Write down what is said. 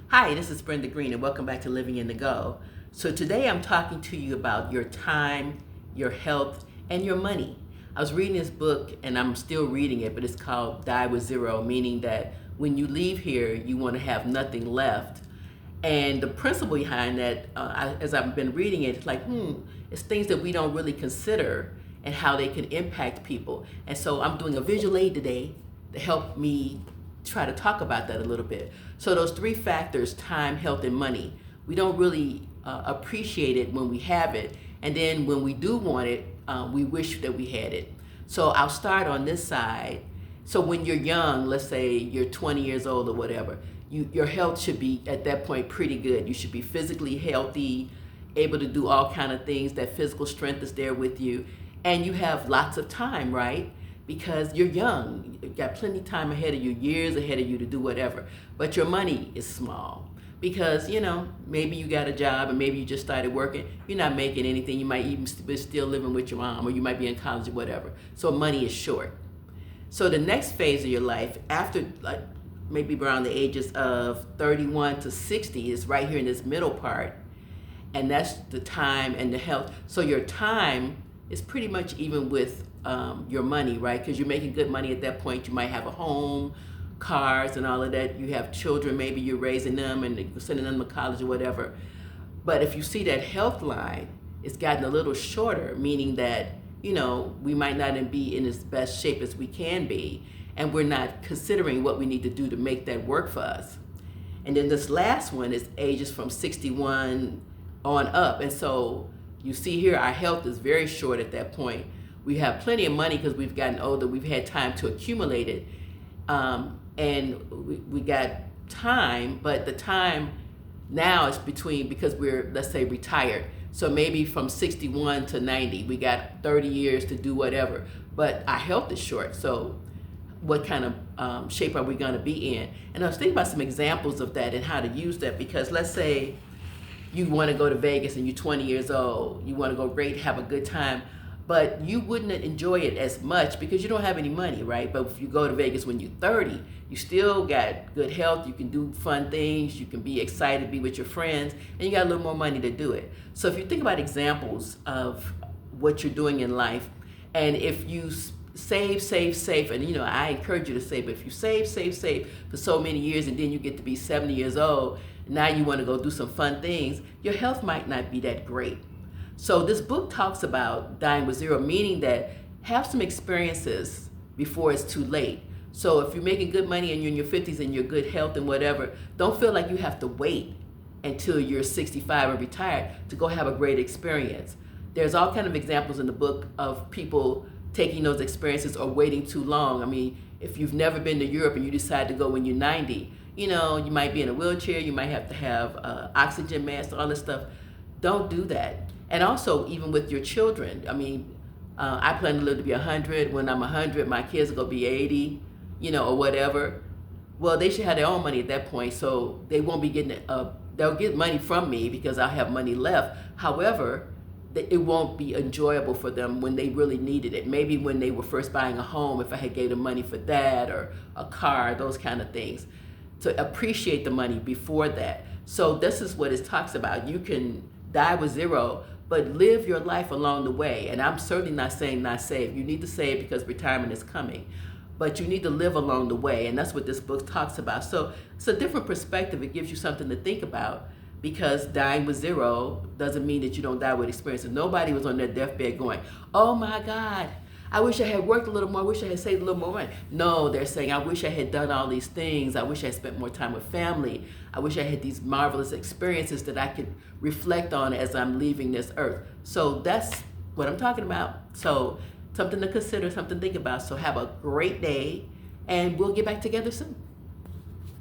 Hi, this is Brenda Green, and welcome back to Living in the Go. So, today I'm talking to you about your time, your health, and your money. I was reading this book, and I'm still reading it, but it's called Die with Zero, meaning that when you leave here, you want to have nothing left. And the principle behind that, as I've been reading it, it's like, it's things that we don't really consider and how they can impact people. And so I'm doing a visual aid today to help me try to talk about that a little bit. So those three factors, time, health, and money, we don't really appreciate it when we have it. And then when we do want it, we wish that we had it. So I'll start on this side. So when you're young, let's say you're 20 years old or whatever, your health should be at that point pretty good. You should be physically healthy, able to do all kind of things. That physical strength is there with you, and you have lots of time, right? Because you're young, you've got plenty of time ahead of you, years ahead of you to do whatever. But your money is small because maybe you got a job and maybe you just started working. You're not making anything. You might even be still living with your mom, or you might be in college or whatever. So money is short. So the next phase of your life, after like maybe around the ages of 31 to 60, is right here in this middle part, and that's the time and the health. So your time is pretty much even with your money, right? Because you're making good money at that point. You might have a home, cars, and all of that. You have children, maybe you're raising them and sending them to college or whatever. But if you see that health line, it's gotten a little shorter, meaning that we might not be in as best shape as we can be, and we're not considering what we need to do to make that work for us. And then this last one is ages from 61 on up. And so you see here, our health is very short at that point. We have plenty of money because we've gotten older. We've had time to accumulate it. And we got time, but the time now is because we're, let's say, retired. So maybe from 61 to 90, we got 30 years to do whatever. But our health is short. So what kind of shape are we going to be in? And I was thinking about some examples of that and how to use that, because let's say you want to go to Vegas and you're 20 years old. You want to go great, have a good time, but you wouldn't enjoy it as much because you don't have any money, right? But if you go to Vegas when you're 30, you still got good health, you can do fun things, you can be excited, be with your friends, and you got a little more money to do it. So if you think about examples of what you're doing in life, and if you save, and I encourage you to save, but if you save for so many years, and then you get to be 70 years old, now you want to go do some fun things, your health might not be that great. So this book talks about dying with zero, meaning that have some experiences before it's too late. So if you're making good money and you're in your 50s and you're good health and whatever, don't feel like you have to wait until you're 65 or retired to go have a great experience. There's all kind of examples in the book of people taking those experiences or waiting too long. I mean, if you've never been to Europe and you decide to go when you're 90, you might be in a wheelchair, you might have to have oxygen mask, all this stuff. Don't do that. And also, even with your children, I mean, I plan to live to be 100. When I'm 100, my kids are going to be 80, or whatever. Well, they should have their own money at that point, so they won't be getting they'll get money from me because I'll have money left. However, it won't be enjoyable for them when they really needed it. Maybe when they were first buying a home, if I had gave them money for that, or a car, those kind of things, to appreciate the money before that. So this is what it talks about. You can die with zero, but live your life along the way. And I'm certainly not saying not save. You need to save because retirement is coming. But you need to live along the way, and that's what this book talks about. So it's a different perspective. It gives you something to think about, because dying with zero doesn't mean that you don't die with experiences. Nobody was on their deathbed going, oh my God, I wish I had worked a little more, I wish I had saved a little more money. No, they're saying, I wish I had done all these things. I wish I had spent more time with family. I wish I had these marvelous experiences that I could reflect on as I'm leaving this earth. So that's what I'm talking about. So something to consider, something to think about. So have a great day, and we'll get back together soon.